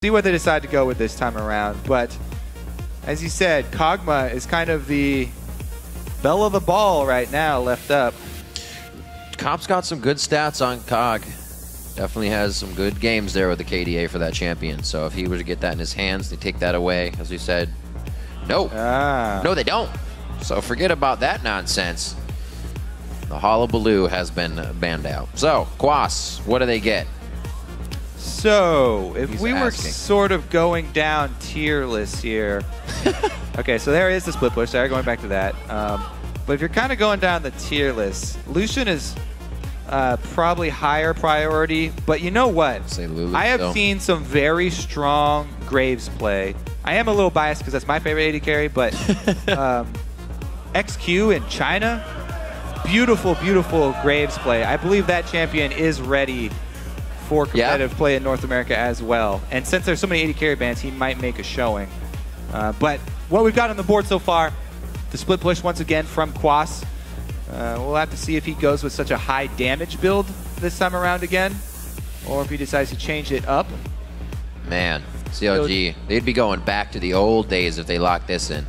see what they decide to go with this time around. But as you said, Kog'Maw is kind of the belle of the ball right now, left up. Cop's got some good stats on Cog. Definitely has some good games there with the KDA for that champion. So if he were to get that in his hands, they take that away, as we said. No. No, they don't. So forget about that nonsense. The Hullabaloo has been banned out. So, Quas, what do they get? So, if we were sort of going down tier lists here. Okay, so there is the split push. Sorry, going back to that. But if you're kind of going down the tier list, Lucian is probably higher priority. But you know what? Say Lulu I have still. seen some very strong Graves play. I am a little biased because that's my favorite AD carry, but XQ in China, beautiful, beautiful Graves play. I believe that champion is ready for competitive play in North America as well. And since there's so many AD carry bans, he might make a showing. But what we've got on the board so far, the split push once again from Quas. We'll have to see if he goes with such a high damage build this time around again, or if he decides to change it up. Man, CLG, they'd be going back to the old days if they locked this in.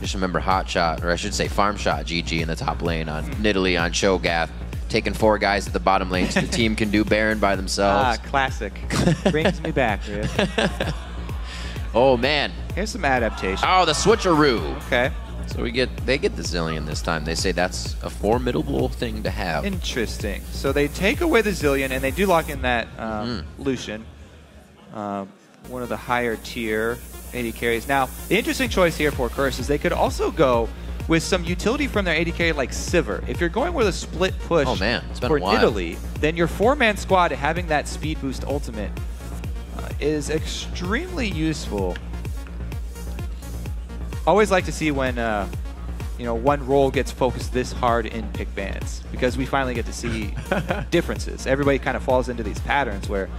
Just remember Hot Shot, or I should say Farm Shot GG in the top lane on Nidalee on Shogath, taking 4 guys at the bottom lane so the team can do Baron by themselves. Classic. Brings me back, Riff. Oh, man. Here's some adaptation. Oh, the switcheroo. Okay. So they get the Zillion this time. They say that's a formidable thing to have. Interesting. So they take away the Zillion, and they do lock in that Lucian, one of the higher tier AD carries. Now, the interesting choice here for Curse is they could also go with some utility from their AD carry like Sivir. If you're going with a split push for Nidalee, then your 4-man squad having that speed boost ultimate is extremely useful. Always like to see when you know, one role gets focused this hard in pick bans, because we finally get to see differences. Everybody kind of falls into these patterns where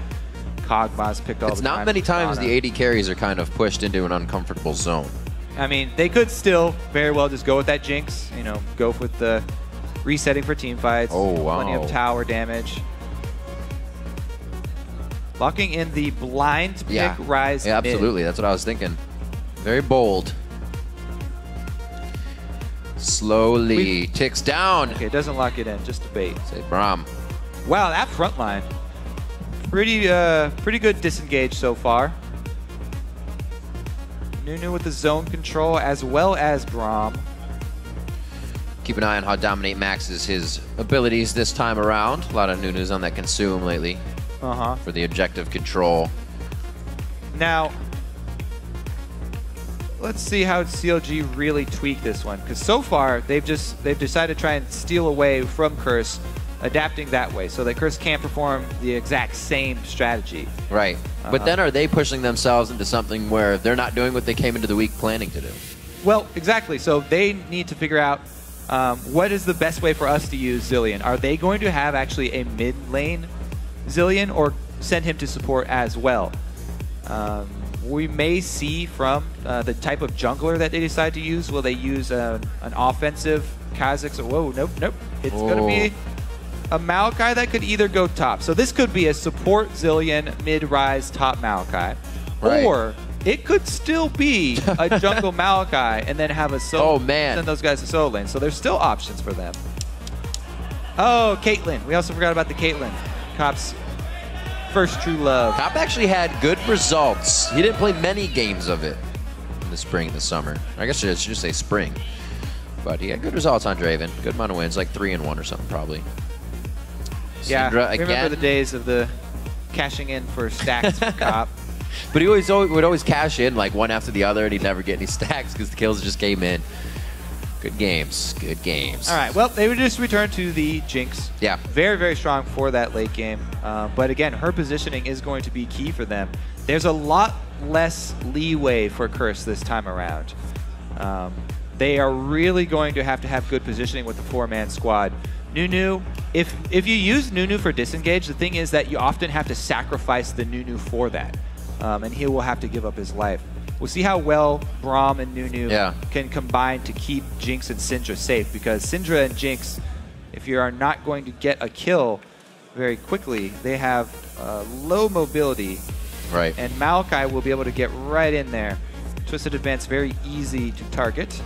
Kog'Maw's picked all the time. It's not many times the AD carries are kind of pushed into an uncomfortable zone. I mean, they could still very well just go with that Jinx, you know, go with the resetting for team fights. Oh, wow. Plenty of tower damage. Locking in the blind pick Rise Yeah, absolutely. mid. That's what I was thinking. Very bold. Slowly ticks down. Okay, it doesn't lock it in, just a bait. Say Braum. Wow, that front line. Pretty good disengage so far. Nunu with the zone control as well as Braum. Keep an eye on how Dominate maxes his abilities this time around. A lot of Nunu's on that consume lately. For the objective control. Now, let's see how CLG really tweak this one, because so far they've decided to try and steal away from Curse, adapting that way, so that Curse can't perform the exact same strategy. Right. But then are they pushing themselves into something where they're not doing what they came into the week planning to do? Well, exactly. So they need to figure out what is the best way for us to use Zillion. Are they going to have actually a mid lane Zillion, or send him to support as well? We may see from the type of jungler that they decide to use. Will they use an offensive Kha'Zix? Whoa, nope. It's going to be a Maokai that could either go top. So this could be a support Zillion, mid-rise, top Maokai. Right. Or it could still be a jungle Maokai and then have a solo. Oh, man. Send those guys to solo lane. So there's still options for them. Oh, Caitlyn. We also forgot about the Caitlyn. Cop's first true love. Cop actually had good results. He didn't play many games of it in the spring and the summer. I guess I should just say spring. But he had good results on Draven. Good amount of wins, like 3-1 or something probably. Yeah, Syndra remember again. the days of the cashing in for stacks for Cop. But he would always cash in like one after the other, and he'd never get any stacks because the kills just came in. Good games. Good games. All right, well, they would just return to the Jinx. Yeah. Very, very strong for that late game. But again, her positioning is going to be key for them. There's a lot less leeway for Curse this time around. They are really going to have good positioning with the 4-man squad. Nunu, if you use Nunu for disengage, the thing is that you often have to sacrifice the Nunu for that. And he will have to give up his life. We'll see how well Braum and Nunu can combine to keep Jinx and Syndra safe, because Syndra and Jinx, if you are not going to get a kill very quickly, they have low mobility Right. And Maokai will be able to get right in there. Twisted Advance, very easy to target.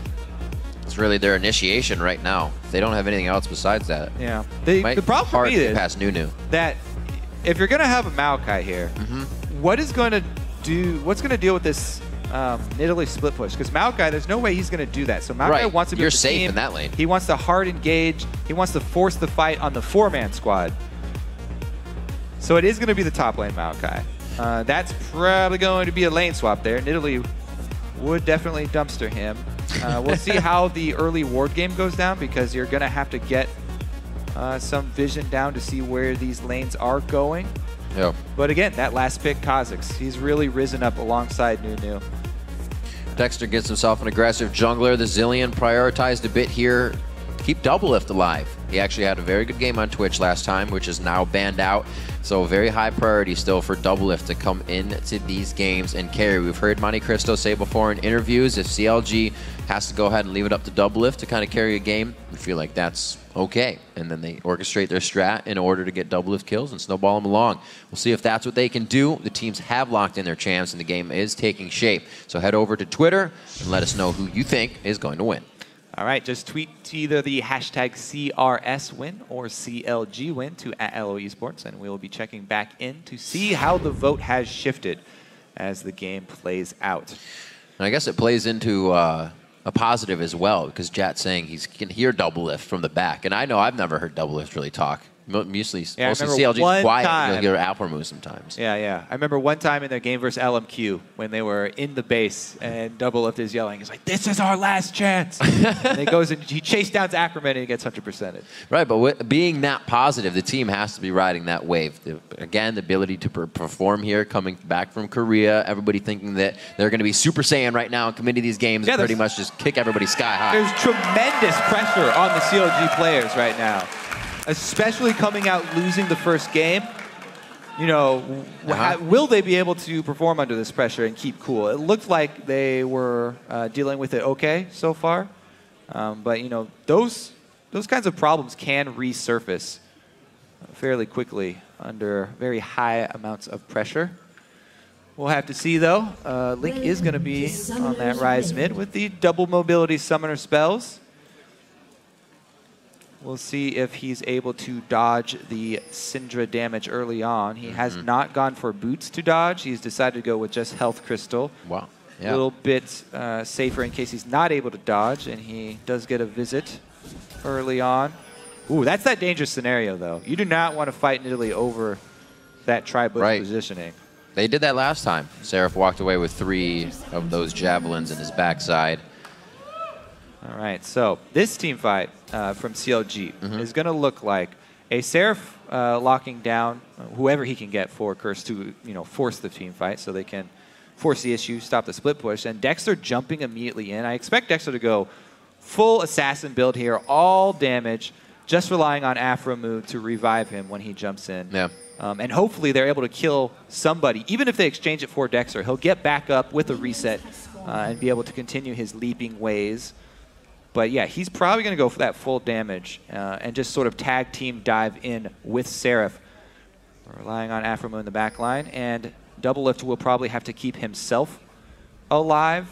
It's really their initiation right now. They don't have anything else besides that. Yeah. The problem for me is past Nunu. that if you're going to have a Maokai here, what's going to deal with this Nidalee split push? Because Maokai, there's no way he's going to do that. So Maokai wants to be You're safe in that lane. He wants to hard engage. He wants to force the fight on the 4-man squad. So it is going to be the top lane Maokai. That's probably going to be a lane swap there. Nidalee would definitely dumpster him. We'll see how the early ward game goes down, because you're going to have to get some vision down to see where these lanes are going. Yep. But again, that last pick, Kha'Zix, he's really risen up alongside Nunu. Dexter gets himself an aggressive jungler. The Zillion prioritized a bit here to keep Doublelift alive. He actually had a very good game on Twitch last time, which is now banned out. So very high priority still for Doublelift to come into these games and carry. We've heard Monte Cristo say before in interviews, if CLG has to go ahead and leave it up to Doublelift to kind of carry a game, we feel like that's okay. And then they orchestrate their strat in order to get Doublelift kills and snowball them along. We'll see if that's what they can do. The teams have locked in their champs and the game is taking shape. So head over to Twitter and let us know who you think is going to win. All right, just tweet either the hashtag CRS win or CLG win to @LO Esports, and we will be checking back in to see how the vote has shifted as the game plays out. And I guess it plays into a positive as well, because Jat's saying he can hear Doublelift from the back. And I know I've never heard Doublelift really talk. Mostly CLG's quiet. You'll hear Alpha sometimes. Yeah. I remember one time in their game versus LMQ when they were in the base and Doublelift is yelling. He's like, "This is our last chance." And he goes and he chased down Ackerman and he gets 100%ed. Right, but being that positive, the team has to be riding that wave. Again, the ability to perform here, coming back from Korea, everybody thinking that they're going to be Super Saiyan right now and come into these games and pretty much just kick everybody sky high. There's tremendous pressure on the CLG players right now, especially coming out losing the first game. You know, will they be able to perform under this pressure and keep cool? It looked like they were dealing with it okay so far. But, you know, those kinds of problems can resurface fairly quickly under very high amounts of pressure. We'll have to see, though. Link is going to be on that rise mid with the double mobility summoner spells. We'll see if he's able to dodge the Syndra damage early on. He has not gone for boots to dodge. He's decided to go with just Health Crystal. Wow. A little bit safer in case he's not able to dodge, and he does get a visit early on. Ooh, that's that dangerous scenario, though. You do not want to fight Nidalee over that tri-bush positioning. They did that last time. Seraph walked away with 3 of those javelins in his backside. All right, so this team fight from CLG is going to look like a Seraph locking down whoever he can get for Curse to, you know, force the team fight so they can force the issue, stop the split push, and Dexter jumping immediately in. I expect Dexter to go full assassin build here, all damage, just relying on Afromu to revive him when he jumps in. Yeah. And hopefully they're able to kill somebody. Even if they exchange it for Dexter, he'll get back up with a reset and be able to continue his leaping ways. But yeah, he's probably going to go for that full damage and just sort of tag team dive in with Seraph, relying on Afromu in the back line. And Doublelift will probably have to keep himself alive.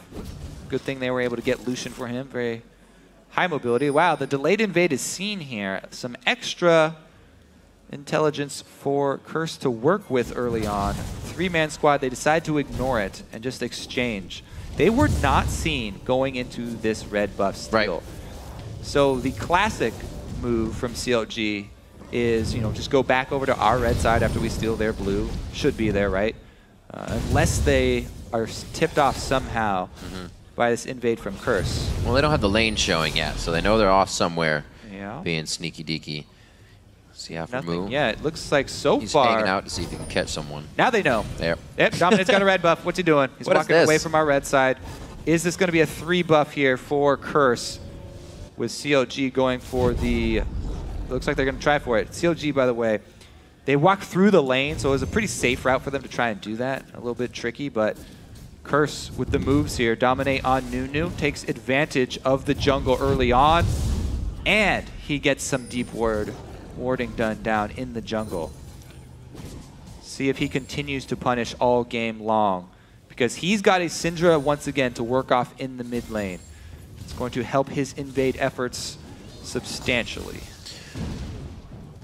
Good thing they were able to get Lucian for him. Very high mobility. Wow, the delayed invade is seen here. Some extra intelligence for Curse to work with early on. 3-man squad, they decide to ignore it and just exchange. They were not seen going into this red buff steal. So the classic move from CLG is, you know, just go back over to our red side after we steal their blue. Should be there, right? Unless they are tipped off somehow by this invade from Curse. Well, they don't have the lane showing yet, so they know they're off somewhere being sneaky deaky. See how Nothing yet. It looks like he's far. hanging out to see if he can catch someone. Now they know. There. Yep, Dominate's got a red buff. What's he doing? He's walking away from our red side. Is this going to be a 3 buff here for Curse with CLG going for the... Looks like they're going to try for it. CLG, by the way, they walk through the lane, so it was a pretty safe route for them to try and do that. A little bit tricky, but Curse with the moves here. Dominate on Nunu. Takes advantage of the jungle early on. And he gets some deep warding done down in the jungle. See if he continues to punish all game long, because he's got a Syndra once again to work off in the mid lane. It's going to help his invade efforts substantially.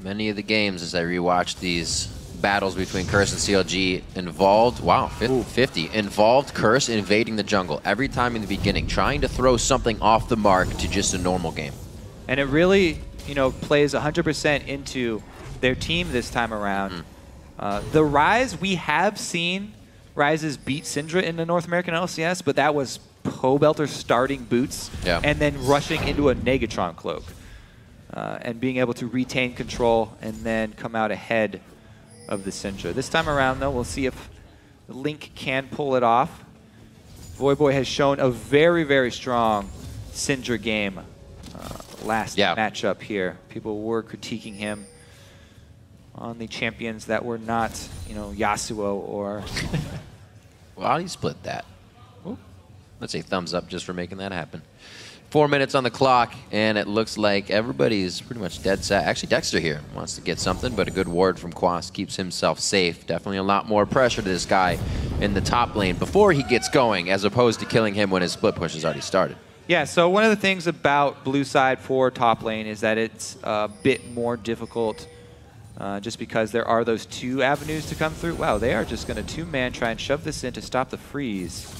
Many of the games, as I rewatched these battles between Curse and CLG, involved, wow, 50, involved Curse invading the jungle every time in the beginning, trying to throw something off the mark to just a normal game. And it really, you know, plays 100% into their team this time around. The Ryze, we have seen Ryzes beat Syndra in the North American LCS, but that was Pobelter starting boots and then rushing into a Negatron cloak and being able to retain control and then come out ahead of the Syndra. This time around, though, we'll see if Link can pull it off. Voyboy has shown a very, very strong Syndra game last matchup here. People were critiquing him on the champions that were not, you know, Yasuo or... Well, how do you split that? Ooh. Let's say thumbs up just for making that happen. 4 minutes on the clock, and it looks like everybody's pretty much dead set. Actually, Dexter here wants to get something, but a good ward from Quas keeps himself safe. Definitely a lot more pressure to this guy in the top lane before he gets going, as opposed to killing him when his split push has already started. Yeah, so one of the things about blue side for top lane is that it's a bit more difficult just because there are those two avenues to come through. Wow, they are just going to two-man try and shove this in to stop the freeze.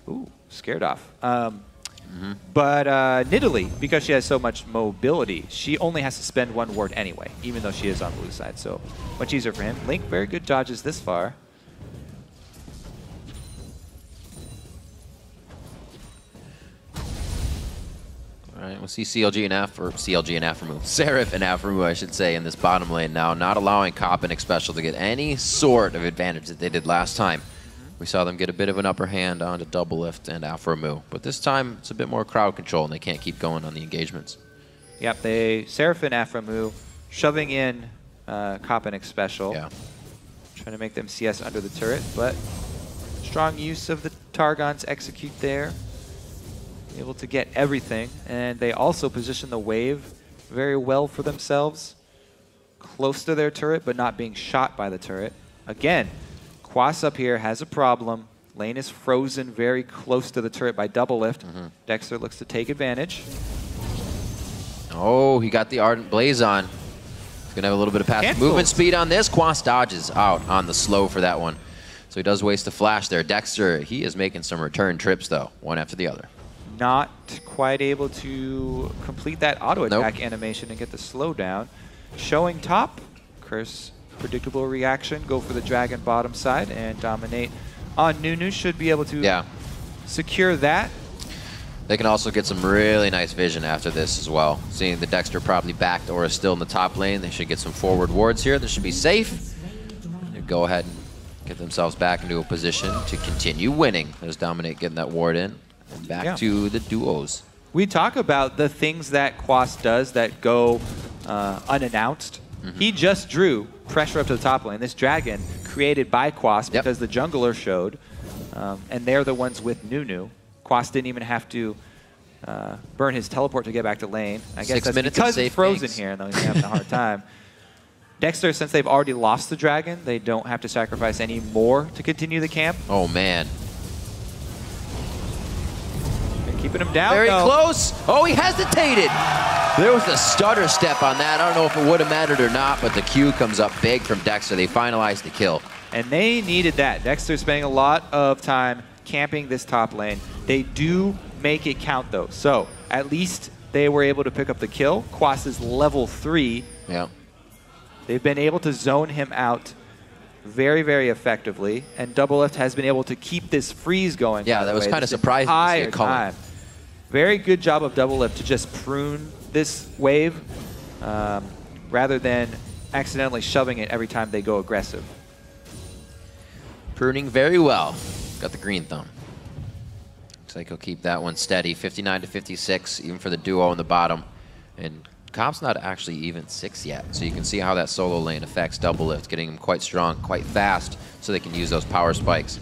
Ooh, scared off. But Nidalee, because she has so much mobility, she only has to spend one ward anyway, even though she is on blue side. So much easier for him. Link, very good dodges this far. All right, we'll see CLG and Aframu. Seraph and Aframu, I should say, in this bottom lane now, not allowing Cop and Xpecial to get any sort of advantage that they did last time. We saw them get a bit of an upper hand onto Doublelift and Aframu, but this time it's a bit more crowd control and they can't keep going on the engagements. Yep, Seraph and Aframu shoving in Cop and Xpecial. Yeah. Trying to make them CS under the turret, but strong use of the Targons execute there. Able to get everything, and they also position the wave very well for themselves. Close to their turret, but not being shot by the turret. Again, Quas up here has a problem. Lane is frozen very close to the turret by Doublelift. Dexter looks to take advantage. Oh, he got the Ardent Blaze on. He's going to have a little bit of passive movement speed on this. Quas dodges out on the slow for that one. So he does waste a flash there. Dexter, he is making some return trips, though, one after the other. Not quite able to complete that auto attack animation and get the slowdown. Showing top, Curse, predictable reaction, go for the dragon bottom side and dominate on Nunu. Should be able to secure that. They can also get some really nice vision after this as well. Seeing the Dexter probably backed or is still in the top lane, they should get some forward wards here. They should be safe. They go ahead and get themselves back into a position to continue winning. There's Dominate getting that ward in. And back to the duos. We talk about the things that Quas does that go unannounced. He just drew pressure up to the top lane. This dragon created by Quas because the jungler showed, and they're the ones with Nunu. Quas didn't even have to burn his teleport to get back to lane. I guess that's because it's frozen here, and he's having a hard time. Dexter, since they've already lost the dragon, they don't have to sacrifice any more to continue the camp. Oh, man. Keeping him down. Very close. Oh, he hesitated. There was a stutter step on that. I don't know if it would have mattered or not, but the Q comes up big from Dexter. They finalized the kill. And they needed that. Dexter's spending a lot of time camping this top lane. They do make it count, though. So at least they were able to pick up the kill. Quas is level 3. Yeah. They've been able to zone him out very, very effectively. And Doublelift has been able to keep this freeze going. Yeah, that was kind of surprising to see it coming. Very good job of Doublelift to just prune this wave rather than accidentally shoving it every time they go aggressive. Pruning very well. Got the green thumb. Looks like he'll keep that one steady. 59 to 56, even for the duo on the bottom. And Cop's not actually even 6 yet, so you can see how that solo lane affects Doublelift, getting him quite strong, quite fast, so they can use those power spikes.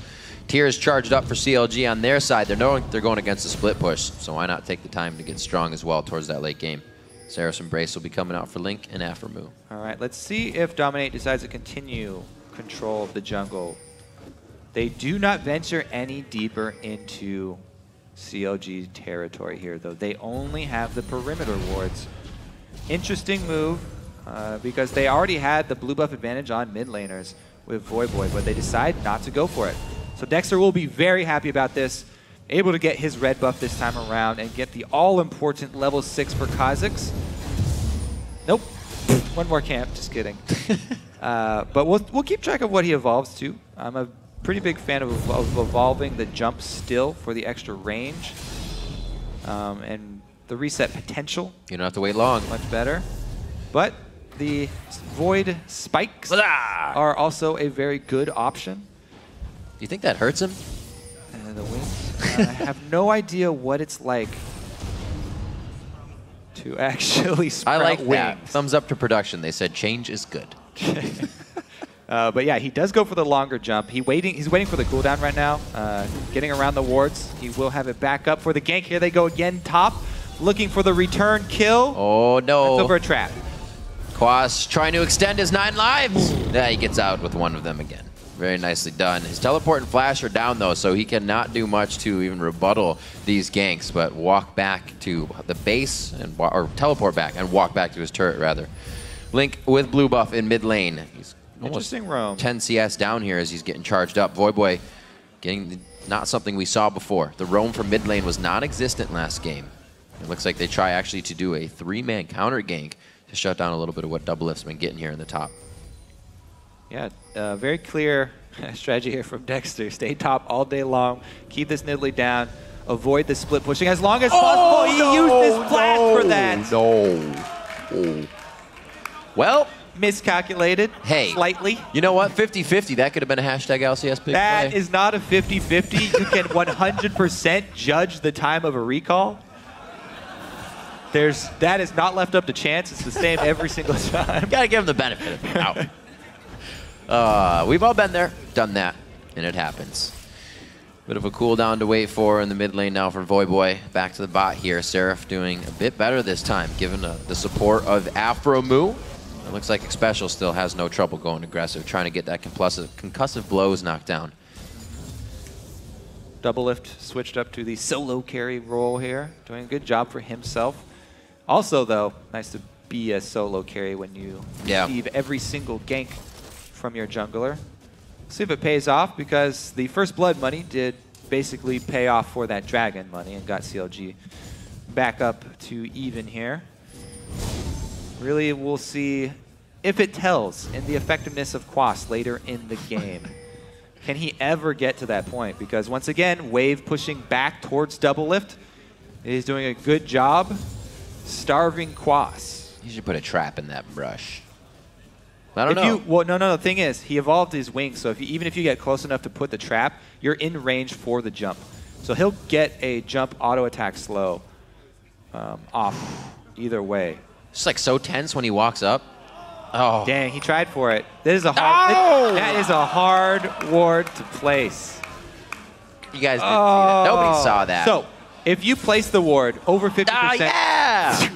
Tears charged up for CLG on their side. They're knowing they're going against a split push, so why not take the time to get strong as well towards that late game. Seraph's Embrace will be coming out for Link and Aframu. All right, let's see if Dominate decides to continue control of the jungle. They do not venture any deeper into CLG territory here, though. They only have the perimeter wards. Interesting move, because they already had the blue buff advantage on mid laners with Voyboy, but they decide not to go for it. So Dexter will be very happy about this, able to get his red buff this time around and get the all-important level 6 for Kha'Zix. Nope. One more camp, just kidding. But we'll keep track of what he evolves to. I'm a pretty big fan of evolving the jump still for the extra range and the reset potential. You don't have to wait long. Much better. But the Void Spikes are also a very good option. Do you think that hurts him? The wings. I have no idea what it's like to actually sprout I like wings. that. Thumbs up to production. They said change is good. But yeah, he does go for the longer jump. He's waiting for the cooldown right now, getting around the wards. He will have it back up for the gank. Here they go again, top, looking for the return kill. Oh no. That's over a trap. Quas trying to extend his 9 lives. Yeah, he gets out with one of them again. Very nicely done. His teleport and flash are down though, so he cannot do much to even rebuttal these ganks, but walk back to the base, and or teleport back and walk back to his turret rather. Link with blue buff in mid lane. He's almost Interesting roam. 10 CS down here as he's getting charged up. Voyboy getting not something we saw before. The roam from mid lane was non-existent last game. It looks like they try actually to do a 3-man counter gank to shut down a little bit of what Doublelift's been getting here in the top. Yeah, very clear strategy here from Dexter. Stay top all day long, keep this Nidalee down, avoid the split pushing as long as possible. He used his flash for that. No. Well, miscalculated slightly. You know what? 50-50. That could have been a hashtag LCS big That play. is not a 50-50. You can 100% judge the time of a recall. That is not left up to chance. It's the same every single time. Gotta give him the benefit of the doubt. We've all been there, done that, and it happens. Bit of a cooldown to wait for in the mid lane now for Voyboy. Back to the bot here. Seraph doing a bit better this time, given the support of Afro Moo. It looks like Xpecial still has no trouble going aggressive, trying to get that concussive blows knocked down. Doublelift switched up to the solo carry role here, doing a good job for himself. Also, though, nice to be a solo carry when you receive every single gank from your jungler. See if it pays off, because the first blood money did basically pay off for that dragon money and got CLG back up to even here. Really, we'll see if it tells in the effectiveness of Quas later in the game. Can he ever get to that point? Because once again, Wave pushing back towards Doublelift. He's doing a good job starving Quas. You should put a trap in that brush. I don't know. Well, no. The thing is, he evolved his wings, so even if you get close enough to put the trap, you're in range for the jump. So he'll get a jump auto attack slow off either way. It's like so tense when he walks up. Oh. Dang, he tried for it. That is a hard, that is a hard ward to place. You guys didn't see that. Nobody saw that. So, if you place the ward over 50%. Yeah!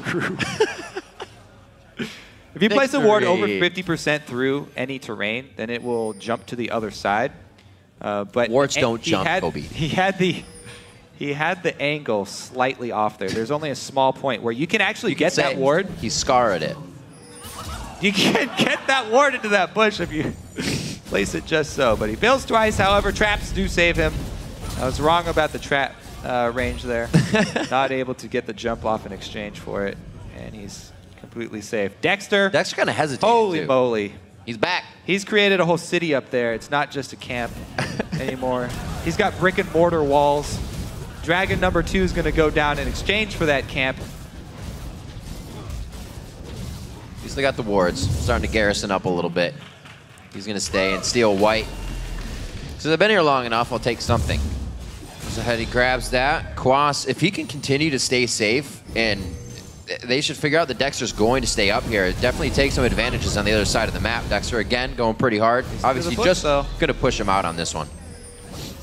If you place a ward over 50% through any terrain, then it will jump to the other side. But wards don't jump, Kobe. He had the angle slightly off there. There's only a small point where you can actually get that ward. He scarred it. You can get that ward into that bush if you place it just so. But he fails twice. However, traps do save him. I was wrong about the trap range there. Not able to get the jump off in exchange for it. And he's completely safe. Dexter kind of hesitated. Holy moly. He's back. He's created a whole city up there. It's not just a camp anymore. He's got brick and mortar walls. Dragon number 2 is going to go down in exchange for that camp. He's still got the wards. Starting to garrison up a little bit. He's going to stay and steal white. So they've been here long enough, I'll take something. Goes ahead, he grabs that. Quas, if he can continue to stay safe, and they should figure out that Dexter's going to stay up here. Definitely take some advantages on the other side of the map. Dexter, again, going pretty hard. Obviously, just going to push him out on this one.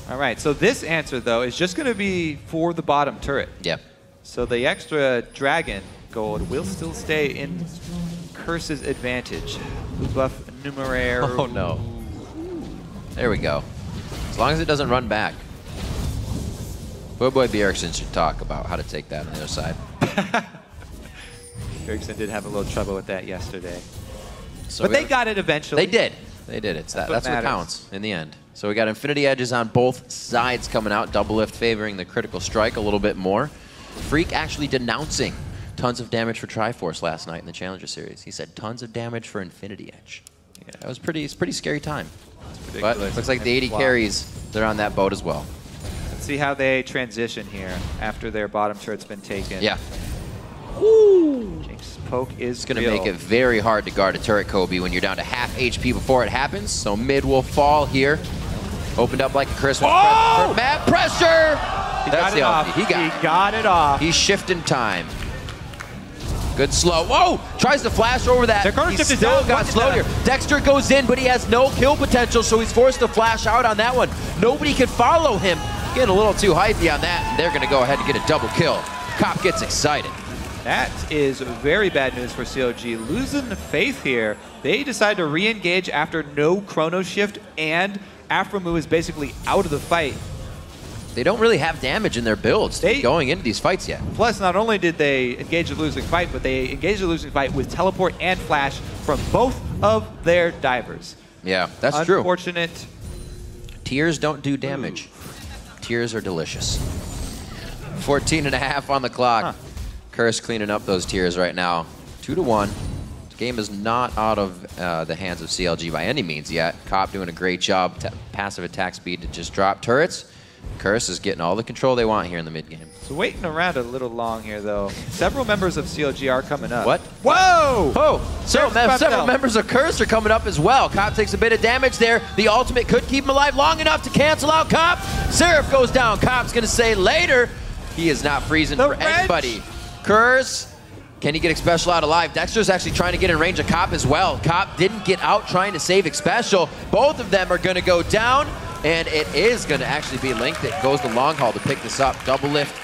All right, so this answer, though, is just going to be for the bottom turret. Yep. So the extra dragon gold will still stay in Curse's advantage. Blue buff numeraire. Oh, no. There we go. As long as it doesn't run back. Boy Bjergsen should talk about how to take that on the other side. Bjergsen did have a little trouble with that yesterday. So but they got it eventually. They did. They did. That's what counts in the end. So we got Infinity Edges on both sides coming out. Double lift favoring the critical strike a little bit more. Freak actually denouncing tons of damage for Triforce last night in the Challenger Series. He said tons of damage for Infinity Edge. Yeah. That was it's pretty scary time. But looks like the 80 carries, they're on that boat as well. Let's see how they transition here after their bottom turret's been taken. Yeah. Woo! Jinx poke is going to make it very hard to guard a turret, Kobe, when you're down to half HP before it happens. So mid will fall here. Opened up like a curse. Oh! Map pressure! That's the off. He got it off. He's shifting time. Good slow. Whoa! Tries to flash over that. He still got slowed here. Dexter goes in, but he has no kill potential, so he's forced to flash out on that one. Nobody can follow him. Getting a little too hypey on that, and they're going to go ahead and get a double kill. Cop gets excited. That is very bad news for CLG. Losing faith here. They decide to re-engage after no chrono shift, and Aphromoo is basically out of the fight. They don't really have damage in their builds going into these fights yet. Plus, not only did they engage the losing fight, but they engaged the losing fight with teleport and flash from both of their divers. Yeah, that's true. Unfortunate. Tears don't do damage. Tears are delicious. 14.5 on the clock. Huh. Curse cleaning up those tears right now. 2-1. The game is not out of the hands of CLG by any means yet. Cop doing a great job. Passive attack speed to just drop turrets. Curse is getting all the control they want here in the mid game. So waiting around a little long here, though. Several members of CLG are coming up. What? Whoa! Oh! Several members of Curse are coming up as well. Cop takes a bit of damage there. The ultimate could keep him alive long enough to cancel out Cop. Seraph goes down. Cop's going to say later. He is not freezing for anybody. Curse. Can he get Xpecial out alive? Dexter's actually trying to get in range of Cop as well. Cop didn't get out trying to save Xpecial. Both of them are going to go down. And it is going to actually be Link that goes the long haul to pick this up. Double lift.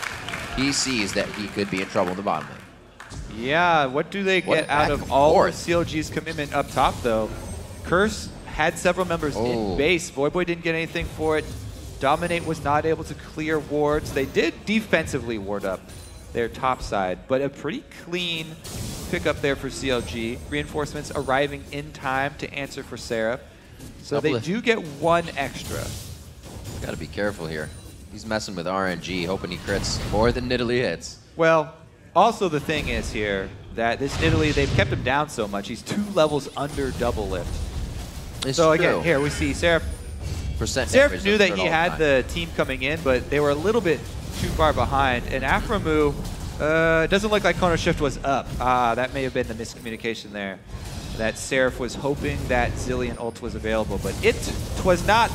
He sees that he could be in trouble in the bottom lane. Yeah, what do they get out of all of CLG's commitment up top, though? Curse had several members in base. Voyboy didn't get anything for it. Dominate was not able to clear wards. They did defensively ward up their top side, but a pretty clean pickup there for CLG. Reinforcements arriving in time to answer for Seraph. So they do get one extra. Got to be careful here. He's messing with RNG, hoping he crits more than Nidalee hits. Well, also the thing is here that this Nidalee, they've kept him down so much. He's 2 levels under double lift. So again, here we see Seraph. Seraph knew that he had the team coming in, but they were a little bit too far behind. And Aphromoo, doesn't look like Chrono Shift was up. That may have been the miscommunication there. That Seraph was hoping that Zillion ult was available, but it was not.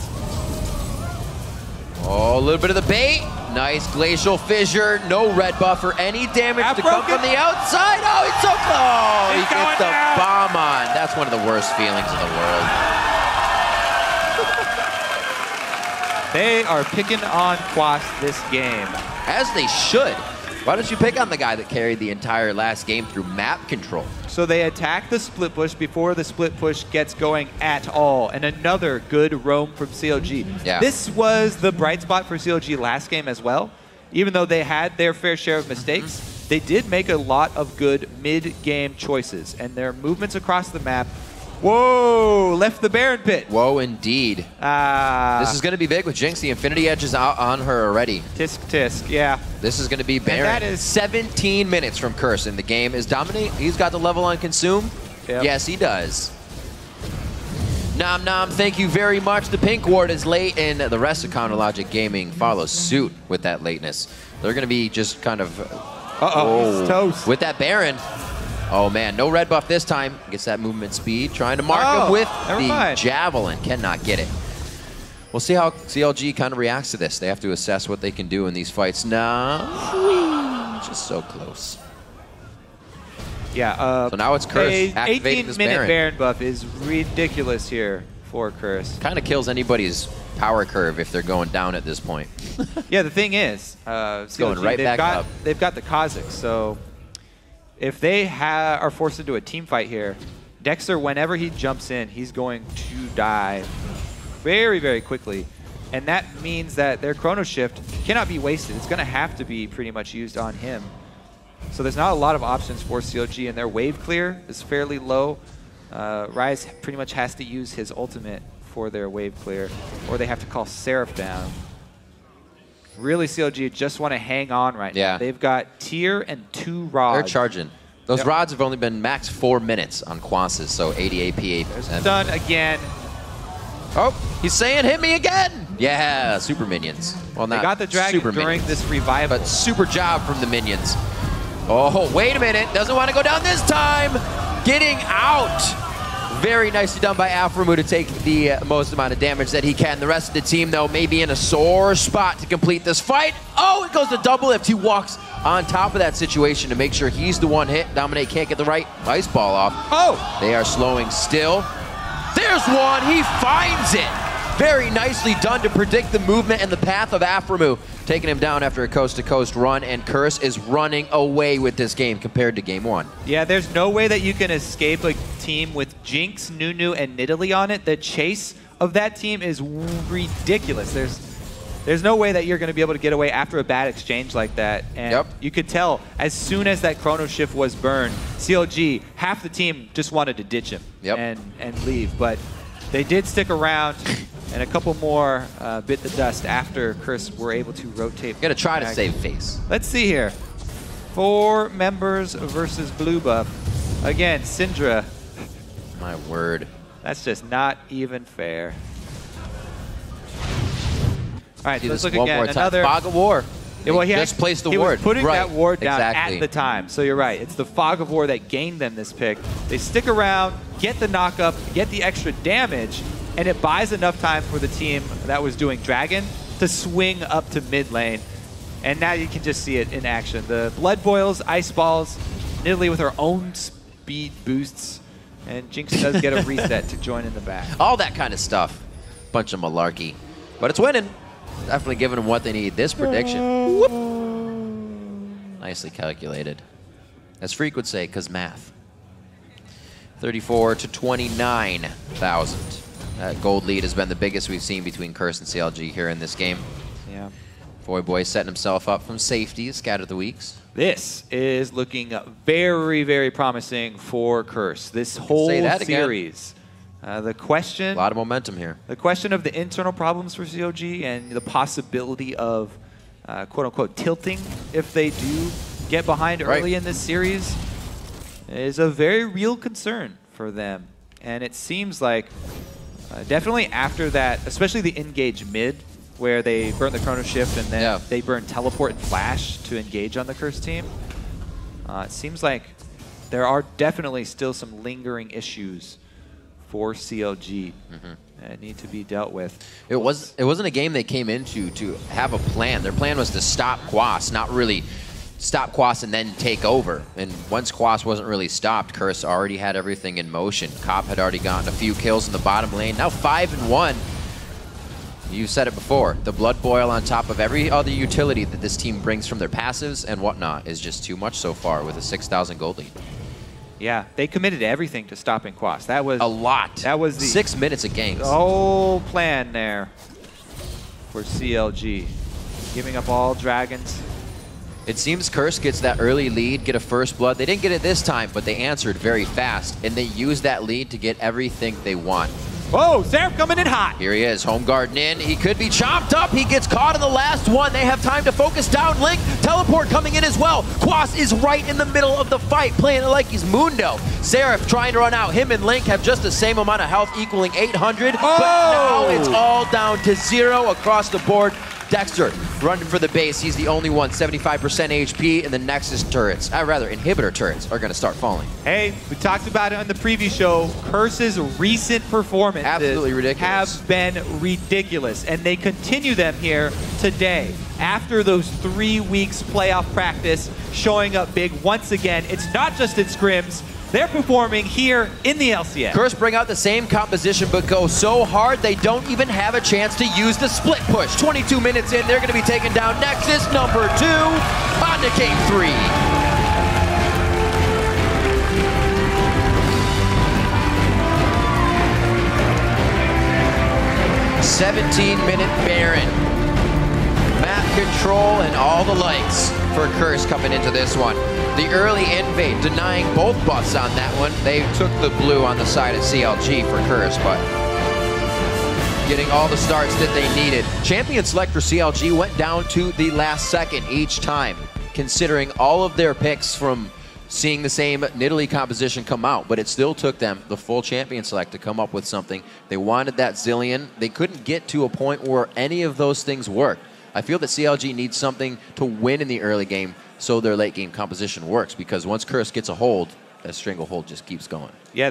Oh, a little bit of the bait. Nice glacial fissure. No red buff or any damage to come from the outside. Oh, he's so close. He gets the bomb on. That's one of the worst feelings in the world. They are picking on Quas this game. As they should. Why don't you pick on the guy that carried the entire last game through map control? So they attack the split push before the split push gets going at all. And another good roam from CLG. Yeah. This was the bright spot for CLG last game as well. Even though they had their fair share of mistakes, they did make a lot of good mid-game choices. And their movements across the map, whoa, left the Baron pit. Whoa, indeed. This is going to be big with Jinx. The Infinity Edge is out on her already. Tisk, tisk, yeah. This is going to be Baron. And that is 17 minutes from Curse in the game. Is Dominate? He's got the level on Consume? Yep. Yes, he does. Nom Nom, thank you very much. The Pink Ward is late, and the rest of Counterlogic Gaming follows suit with that lateness. They're going to be just kind of... He's toast. With that Baron. Oh man, no red buff this time. Gets that movement speed. Trying to mark him with the Javelin. Cannot get it. We'll see how CLG kind of reacts to this. They have to assess what they can do in these fights now. Just so close. Yeah. So now it's Curse activating this 18-minute Baron buff is ridiculous here for Curse. Kind of kills anybody's power curve if they're going down at this point. Yeah, the thing is, CLG, going right back up. They've got the Kha'Zix, so if they are forced into a team fight here, Dexter, whenever he jumps in, he's going to die very, very quickly. And that means that their Chrono Shift cannot be wasted. It's going to have to be pretty much used on him. So there's not a lot of options for CLG, and their wave clear is fairly low. Rise pretty much has to use his ultimate for their wave clear, or they have to call Seraph down. Really, CLG just want to hang on right now. They've got tier and 2 rods. They're charging. Those rods have only been max 4 minutes on Quasses, so 80 AP. There's done again. Oh, he's saying hit me again. Yeah, super minions. Well, not they got the dragon super during minions, this revival. but super job from the minions. Oh, wait a minute. Doesn't want to go down this time. Getting out. Very nicely done by Aframu to take the most amount of damage that he can. The rest of the team, though, may be in a sore spot to complete this fight. Oh, it goes to double lift. He walks on top of that situation to make sure he's the one hit. Dominate can't get the right ice ball off. Oh! They are slowing still. There's one. He finds it. Very nicely done to predict the movement and the path of Aframu, taking him down after a coast-to-coast run, and Curse is running away with this game compared to game 1. Yeah, there's no way that you can escape a team with Jinx, Nunu, and Nidalee on it. The chase of that team is ridiculous. There's no way that you're going to be able to get away after a bad exchange like that. And you could tell as soon as that Chrono Shift was burned, CLG, half the team just wanted to ditch him and leave. But they did stick around. And a couple more bit the dust after Curse were able to rotate. Gonna try to save face. Let's see here. 4 members versus Blue Buff. Again, Syndra. My word. That's just not even fair. All right, do let's this look one again. more time. Another Fog of War. Yeah, well, he just placed the he ward. was putting that ward down exactly. at the time. So you're right. It's the Fog of War that gained them this pick. They stick around, get the knockup, get the extra damage, and it buys enough time for the team that was doing Dragon to swing up to mid lane. And now you can just see it in action. The Blood Boils, Ice Balls, Nidalee with her own speed boosts, and Jinx does get a reset to join in the back. All that kind of stuff. Bunch of malarkey. But it's winning. Definitely giving them what they need. This prediction. Whoop. Nicely calculated. As Freak would say, because math. 34 to 29,000. That gold lead has been the biggest we've seen between Curse and CLG here in this game. Yeah. Boy setting himself up from safety, Scatter the Weeks. This is looking very, very promising for Curse. This whole series. The question... A lot of momentum here. The question of the internal problems for CLG and the possibility of, quote-unquote, tilting if they do get behind early in this series is a very real concern for them. And it seems like definitely after that, especially the engage mid, where they burn the Chrono Shift and then they burn Teleport and Flash to engage on the Curse team, it seems like there are definitely still some lingering issues for CLG that need to be dealt with. It wasn't a game they came into to have a plan. Their plan was to stop Quas, not really stop Quas and then take over. And once Quas wasn't really stopped, Curse already had everything in motion. Cop had already gotten a few kills in the bottom lane. Now 5-1. You said it before. The Blood Boil on top of every other utility that this team brings from their passives and whatnot is just too much so far with a 6,000 gold lead. Yeah, they committed everything to stopping Quas. That was a lot. That was the 6 minutes of games. The whole plan there for CLG, giving up all dragons. It seems Curse gets that early lead, get a first blood. They didn't get it this time, but they answered very fast, and they used that lead to get everything they want. Whoa, Seraph coming in hot. Here he is, home garden in. He could be chopped up. He gets caught in the last one. They have time to focus down Link. Teleport coming in as well. Quas is right in the middle of the fight, playing it like he's Mundo. Seraph trying to run out. Him and Link have just the same amount of health, equaling 800. But now it's all down to 0 across the board. Dexter running for the base. He's the only one, 75% HP, and the Nexus turrets, rather inhibitor turrets, are going to start falling. Hey, we talked about it on the preview show. Curse's recent performances absolutely ridiculous. Have been ridiculous, and they continue them here today. After those 3 weeks playoff practice, showing up big once again. It's not just in scrims. They're performing here in the LCS. Curse bring out the same composition, but go so hard they don't even have a chance to use the split push. 22 minutes in, they're going to be taking down Nexus #2 on to game 3. 17-minute Baron. Map control and all the lights for Curse coming into this one. The early invade, denying both buffs on that one. They took the blue on the side of CLG for Curse, but getting all the starts that they needed. Champion select for CLG went down to the last second each time, considering all of their picks from seeing the same Nidalee composition come out, but it still took them the full champion select to come up with something. They wanted that Zillion. They couldn't get to a point where any of those things worked. I feel that CLG needs something to win in the early game so their late game composition works, because once Curse gets a hold, that stranglehold just keeps going. Yeah.